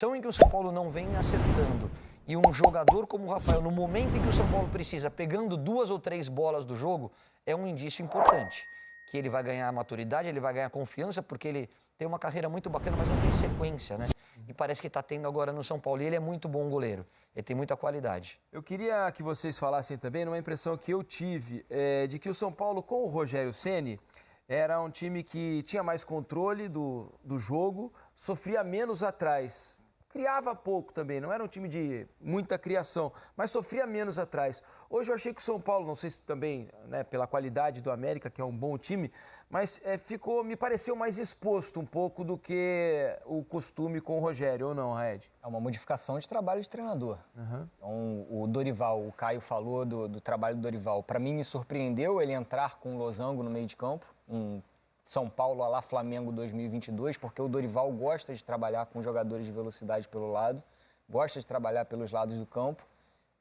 Em que o São Paulo não vem acertando e um jogador como o Rafael, no momento em que o São Paulo precisa, pegando 2 ou 3 bolas do jogo, é um indício importante. Que ele vai ganhar maturidade, ele vai ganhar confiança, porque ele tem uma carreira muito bacana, mas não tem sequência, né? E parece que está tendo agora no São Paulo. E ele é muito bom goleiro, ele tem muita qualidade. Eu queria que vocês falassem também, numa impressão que eu tive, de que o São Paulo, com o Rogério Ceni, era um time que tinha mais controle do jogo, sofria menos atrás. Criava pouco também, não era um time de muita criação, mas sofria menos atrás. Hoje eu achei que o São Paulo, não sei se também, né, pela qualidade do América, que é um bom time, mas me pareceu mais exposto um pouco do que o costume com o Rogério, ou não, Raed? É uma modificação de trabalho de treinador. Então, o Dorival, o Caio falou do trabalho do Dorival. Para mim, me surpreendeu ele entrar com o losango no meio de campo, um São Paulo à la Flamengo 2022, porque o Dorival gosta de trabalhar com jogadores de velocidade pelo lado, gosta de trabalhar pelos lados do campo.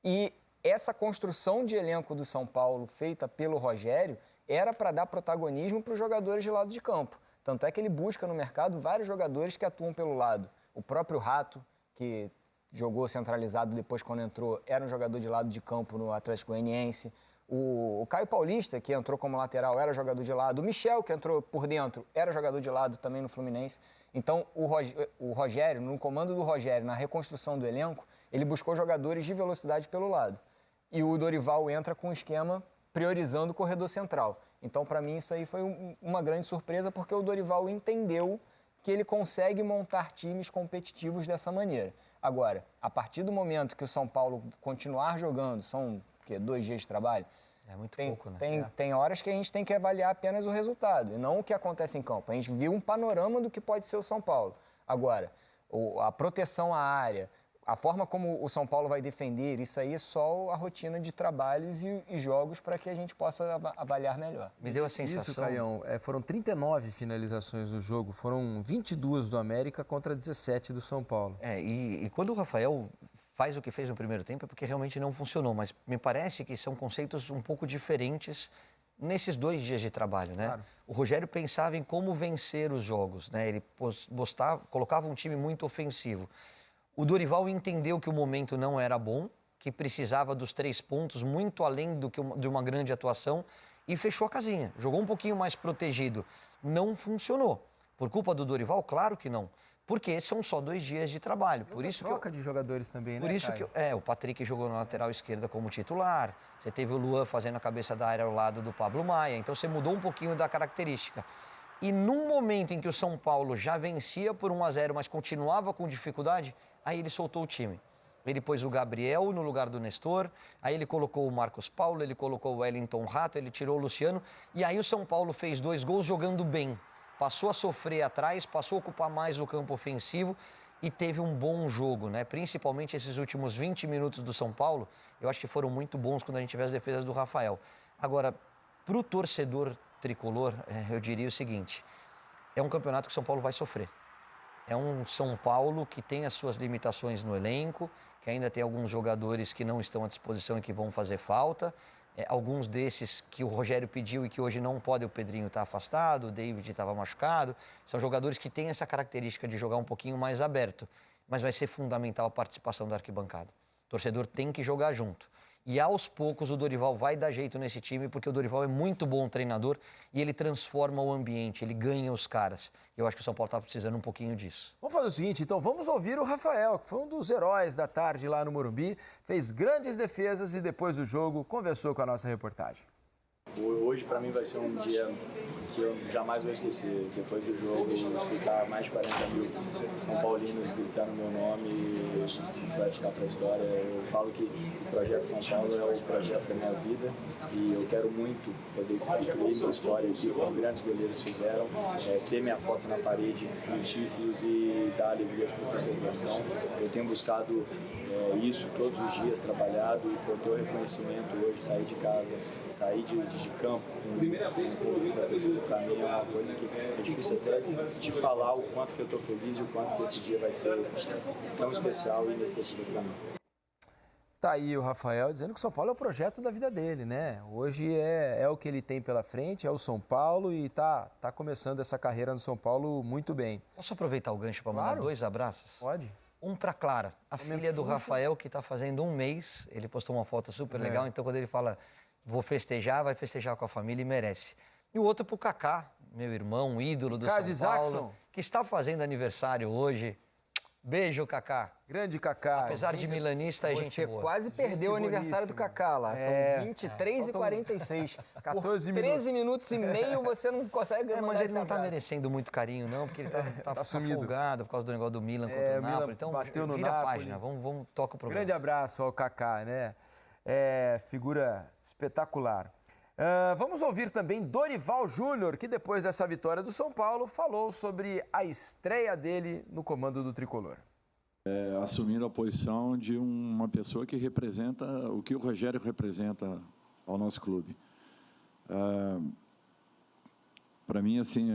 E essa construção de elenco do São Paulo, feita pelo Rogério, era para dar protagonismo para os jogadores de lado de campo. Tanto é que ele busca no mercado vários jogadores que atuam pelo lado. O próprio Rato, que jogou centralizado depois quando entrou, era um jogador de lado de campo no Atlético Goianiense. O Caio Paulista, que entrou como lateral, era jogador de lado. O Michel, que entrou por dentro, era jogador de lado também no Fluminense. Então, o Rogério, no comando do Rogério, na reconstrução do elenco, ele buscou jogadores de velocidade pelo lado. E o Dorival entra com um esquema priorizando o corredor central. Então, para mim, isso aí foi uma grande surpresa, porque o Dorival entendeu que ele consegue montar times competitivos dessa maneira. Agora, a partir do momento que o São Paulo continuar jogando, são 2 dias de trabalho? É muito pouco, né? Tem horas que a gente tem que avaliar apenas o resultado e não o que acontece em campo. A gente viu um panorama do que pode ser o São Paulo. Agora, a proteção à área, a forma como o São Paulo vai defender, isso aí é só a rotina de trabalhos e jogos para que a gente possa avaliar melhor. Me deu a sensação... Isso, Caião, foram 39 finalizações no jogo, foram 22 do América contra 17 do São Paulo. E quando o Rafael faz o que fez no primeiro tempo é porque realmente não funcionou, mas me parece que são conceitos um pouco diferentes nesses 2 dias de trabalho, né? Claro. O Rogério pensava em como vencer os jogos, né? Ele colocava um time muito ofensivo. O Dorival entendeu que o momento não era bom, que precisava dos 3 pontos, muito além de uma grande atuação, e fechou a casinha. Jogou um pouquinho mais protegido. Não funcionou. Por culpa do Dorival? Claro que não. Porque são só 2 dias de trabalho. Por isso troca de jogadores também, né, por isso Caio? o Patrick jogou na lateral esquerda como titular. Você teve o Luan fazendo a cabeça da área ao lado do Pablo Maia. Então você mudou um pouquinho da característica. E num momento em que o São Paulo já vencia por 1-0, mas continuava com dificuldade, aí ele soltou o time. Ele pôs o Gabriel no lugar do Nestor, aí ele colocou o Marcos Paulo, ele colocou o Wellington Rato, ele tirou o Luciano. E aí o São Paulo fez 2 gols jogando bem. Passou a sofrer atrás, passou a ocupar mais o campo ofensivo e teve um bom jogo, né? Principalmente esses últimos 20 minutos do São Paulo, eu acho que foram muito bons quando a gente vê as defesas do Rafael. Agora, para o torcedor tricolor, eu diria o seguinte, é um campeonato que o São Paulo vai sofrer. É um São Paulo que tem as suas limitações no elenco, que ainda tem alguns jogadores que não estão à disposição e que vão fazer falta. Alguns desses que o Rogério pediu e que hoje não pode, o Pedrinho está afastado, o David estava machucado. São jogadores que têm essa característica de jogar um pouquinho mais aberto, mas vai ser fundamental a participação da arquibancada. O torcedor tem que jogar junto. E aos poucos o Dorival vai dar jeito nesse time, porque o Dorival é muito bom treinador e ele transforma o ambiente, ele ganha os caras. Eu acho que o São Paulo está precisando um pouquinho disso. Vamos fazer o seguinte, então, vamos ouvir o Rafael, que foi um dos heróis da tarde lá no Morumbi, fez grandes defesas e depois do jogo conversou com a nossa reportagem. Hoje, para mim, vai ser um dia que eu jamais vou esquecer. Depois do jogo, escutar mais de 40 mil São Paulinos gritando meu nome vai ficar para a história. Eu falo que o Projeto São Paulo é o projeto da minha vida e eu quero muito poder construir essa história aqui, como grandes goleiros fizeram, ter minha foto na parede com títulos e dar alegrias para o torcedor. Então, eu tenho buscado isso todos os dias, trabalhado e por ter o reconhecimento hoje, sair de casa, sair de campo para mim é uma coisa que é difícil até de falar o quanto que eu estou feliz e o quanto que esse dia vai ser tão especial e inesquecível para mim. Tá aí o Rafael dizendo que o São Paulo é o projeto da vida dele, né? Hoje é o que ele tem pela frente, é o São Paulo e tá começando essa carreira no São Paulo muito bem. Posso aproveitar o gancho para mandar 2 abraços? Pode. para Clara, a filha do Rafael, que está fazendo 1 mês. Ele postou uma foto super legal, então quando ele fala, vou festejar, vai festejar com a família e merece. E o outro para o Kaká, meu irmão, um ídolo do São Paulo, Isaacson, que está fazendo aniversário hoje. Beijo, Kaká. Grande Kaká. Apesar de milanista, é gente Você boa. quase perdeu o aniversário do Kaká lá. São 23h46. 14 Por 13 minutos e meio você não consegue mandar Mas ele esse não está abraço. merecendo muito carinho, não, porque ele tá sumido. folgado por causa do negócio do Milan contra o o Milan Napoli. Então, bateu no vira a Napoli. página, vamos toca o programa. Grande abraço ao Kaká, né? Figura espetacular. Vamos ouvir também Dorival Júnior, que depois dessa vitória do São Paulo, falou sobre a estreia dele no comando do Tricolor. Assumindo a posição de uma pessoa que representa o que o Rogério representa ao nosso clube. Para mim, assim,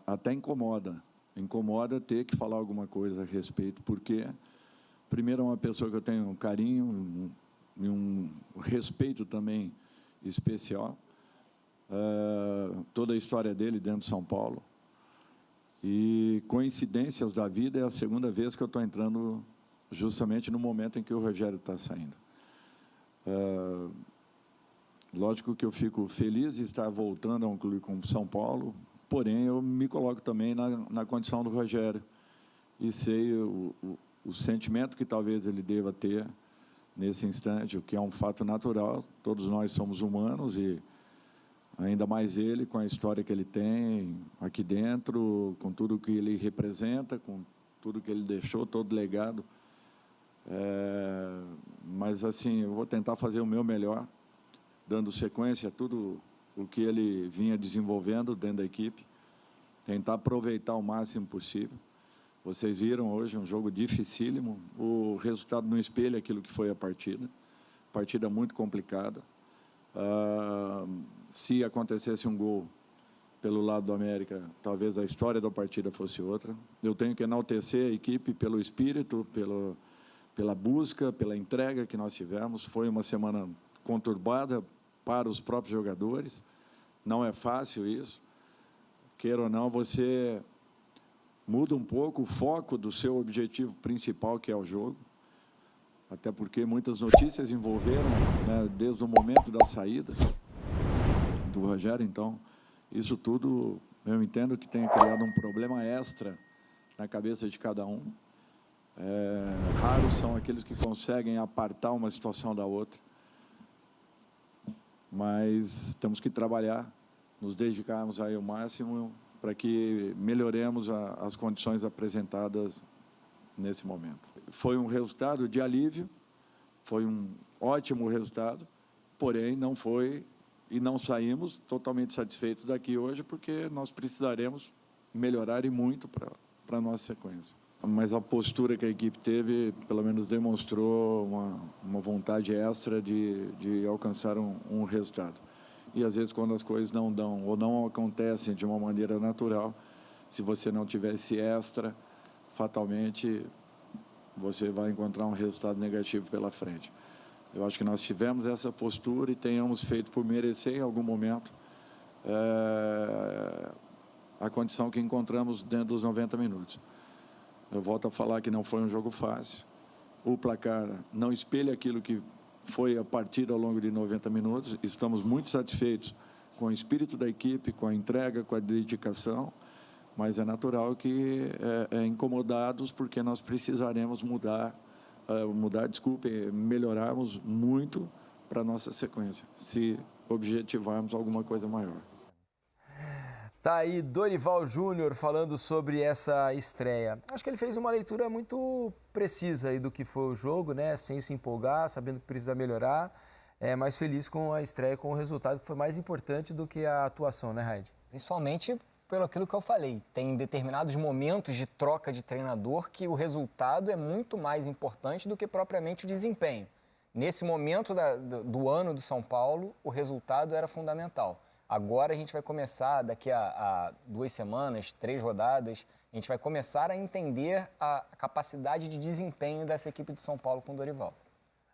até incomoda ter que falar alguma coisa a respeito, porque, primeiro, é uma pessoa que eu tenho um carinho e um respeito também especial. Toda a história dele dentro de São Paulo. E coincidências da vida, é a segunda vez que eu estou entrando justamente no momento em que o Rogério está saindo. Lógico que eu fico feliz de estar voltando a um clube como São Paulo, porém eu me coloco também na condição do Rogério e sei o sentimento que talvez ele deva ter nesse instante, o que é um fato natural. Todos nós somos humanos e ainda mais ele, com a história que ele tem aqui dentro, com tudo que ele representa, com tudo que ele deixou, todo legado. Mas, assim, eu vou tentar fazer o meu melhor, dando sequência a tudo o que ele vinha desenvolvendo dentro da equipe, tentar aproveitar o máximo possível. Vocês viram hoje um jogo dificílimo, o resultado não espelha aquilo que foi a partida muito complicada. Se acontecesse um gol pelo lado do América, talvez a história da partida fosse outra. Eu tenho que enaltecer a equipe pelo espírito, pela busca, pela entrega que nós tivemos. Foi uma semana conturbada para os próprios jogadores. Não é fácil isso. Queira ou não, você muda um pouco o foco do seu objetivo principal, que é o jogo. Até porque muitas notícias envolveram, né, desde o momento das saídas do Rogério. Então, isso tudo, eu entendo que tenha criado um problema extra na cabeça de cada um. Raros são aqueles que conseguem apartar uma situação da outra. Mas temos que trabalhar, nos dedicarmos aí ao máximo para que melhoremos as condições apresentadas nesse momento. Foi um resultado de alívio, foi um ótimo resultado, porém não foi e não saímos totalmente satisfeitos daqui hoje, porque nós precisaremos melhorar e muito para a nossa sequência. Mas a postura que a equipe teve, pelo menos demonstrou uma vontade extra de alcançar um resultado. E às vezes quando as coisas não dão ou não acontecem de uma maneira natural, se você não tiver esse extra, fatalmente você vai encontrar um resultado negativo pela frente. Eu acho que nós tivemos essa postura e tenhamos feito por merecer em algum momento a condição que encontramos dentro dos 90 minutos. Eu volto a falar que não foi um jogo fácil. O placar não espelha aquilo que foi a partida ao longo de 90 minutos. Estamos muito satisfeitos com o espírito da equipe, com a entrega, com a dedicação, mas é natural que incomodados, porque nós precisaremos melhorarmos muito para a nossa sequência, se objetivarmos alguma coisa maior. Tá aí Dorival Júnior falando sobre essa estreia. Acho que ele fez uma leitura muito precisa aí do que foi o jogo, né? Sem se empolgar, sabendo que precisa melhorar, mas feliz com a estreia, com o resultado que foi mais importante do que a atuação, né, Raid? Principalmente pelo aquilo que eu falei. Tem determinados momentos de troca de treinador que o resultado é muito mais importante do que propriamente o desempenho. Nesse momento do ano do São Paulo, o resultado era fundamental. Agora a gente vai começar, daqui a 2 semanas, 3 rodadas, a gente vai começar a entender a capacidade de desempenho dessa equipe de São Paulo com o Dorival.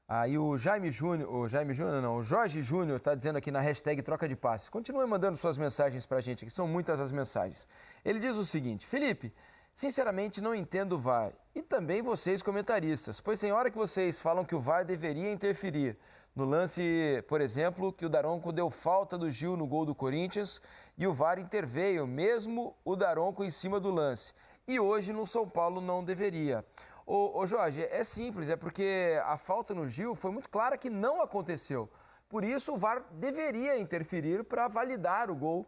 Aí o Jorge Júnior está dizendo aqui na hashtag troca de passes. Continue mandando suas mensagens para a gente, que são muitas as mensagens. Ele diz o seguinte: Felipe, Sinceramente, não entendo o VAR. E também vocês, comentaristas, pois tem hora que vocês falam que o VAR deveria interferir. No lance, por exemplo, que o Daronco deu falta do Gil no gol do Corinthians e o VAR interveio, mesmo o Daronco em cima do lance. E hoje no São Paulo não deveria. Ô Jorge, é simples, é porque a falta no Gil foi muito clara que não aconteceu. Por isso o VAR deveria interferir para validar o gol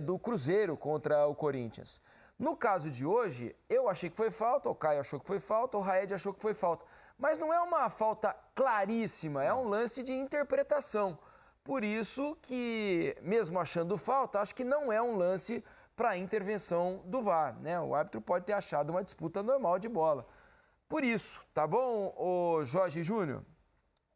do Cruzeiro contra o Corinthians. No caso de hoje, eu achei que foi falta, o Caio achou que foi falta, o Raed achou que foi falta. Mas não é uma falta claríssima, é um lance de interpretação. Por isso que, mesmo achando falta, acho que não é um lance para intervenção do VAR, né? O árbitro pode ter achado uma disputa normal de bola. Por isso, tá bom, ô Jorge Júnior?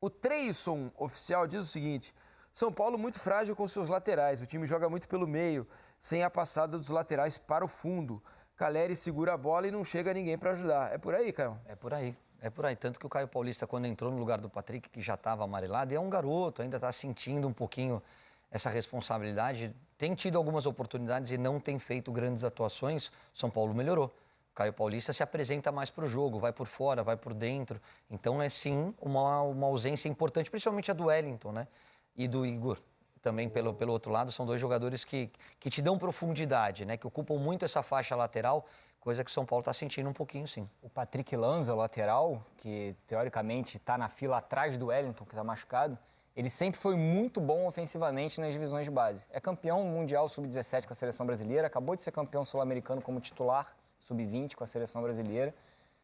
O Treyson oficial diz o seguinte: São Paulo muito frágil com seus laterais, o time joga muito pelo meio, sem a passada dos laterais para o fundo. Calleri segura a bola e não chega ninguém para ajudar. É por aí, Caio? É por aí. É por aí. Tanto que o Caio Paulista, quando entrou no lugar do Patrick, que já estava amarelado, e é um garoto, ainda está sentindo um pouquinho essa responsabilidade. Tem tido algumas oportunidades e não tem feito grandes atuações. São Paulo melhorou. O Caio Paulista se apresenta mais para o jogo, vai por fora, vai por dentro. Então é sim uma ausência importante, principalmente a do Wellington, né? E do Igor. Também pelo outro lado, são dois jogadores que te dão profundidade, né? Que ocupam muito essa faixa lateral, coisa que o São Paulo está sentindo um pouquinho, sim. O Patrick Lanza, o lateral, que teoricamente está na fila atrás do Wellington, que está machucado, ele sempre foi muito bom ofensivamente nas divisões de base. É campeão mundial sub-17 com a seleção brasileira, acabou de ser campeão sul-americano como titular, sub-20 com a seleção brasileira.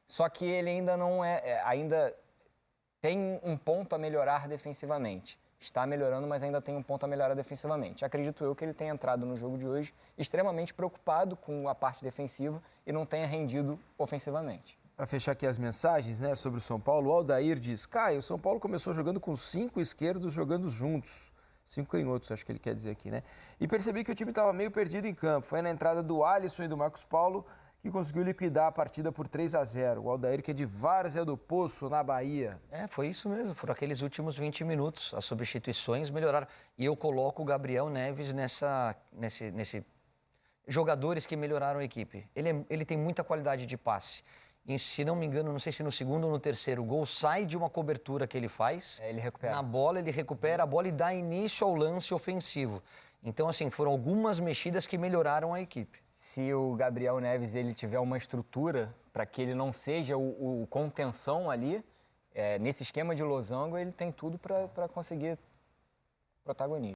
Só que ele ainda não ainda tem um ponto a melhorar defensivamente. Está melhorando, mas ainda tem um ponto a melhorar defensivamente. Acredito eu que ele tenha entrado no jogo de hoje extremamente preocupado com a parte defensiva e não tenha rendido ofensivamente. Para fechar aqui as mensagens, né, sobre o São Paulo, o Aldair diz: Caio, o São Paulo começou jogando com 5 esquerdos jogando juntos. 5 canhotos, acho que ele quer dizer aqui, né? E percebi que o time estava meio perdido em campo. Foi na entrada do Alisson e do Marcos Paulo que conseguiu liquidar a partida por 3-0. O Aldair, que é de Várzea do Poço, na Bahia. Foi isso mesmo. Foram aqueles últimos 20 minutos. As substituições melhoraram. E eu coloco o Gabriel Neves nesse jogadores que melhoraram a equipe. Ele tem muita qualidade de passe. E, se não me engano, não sei se no segundo ou no terceiro gol, sai de uma cobertura que ele faz. Ele recupera. Na bola, ele recupera a bola e dá início ao lance ofensivo. Então, assim, foram algumas mexidas que melhoraram a equipe. Se o Gabriel Neves ele tiver uma estrutura para que ele não seja o contenção ali, nesse esquema de losango, ele tem tudo para conseguir protagonismo.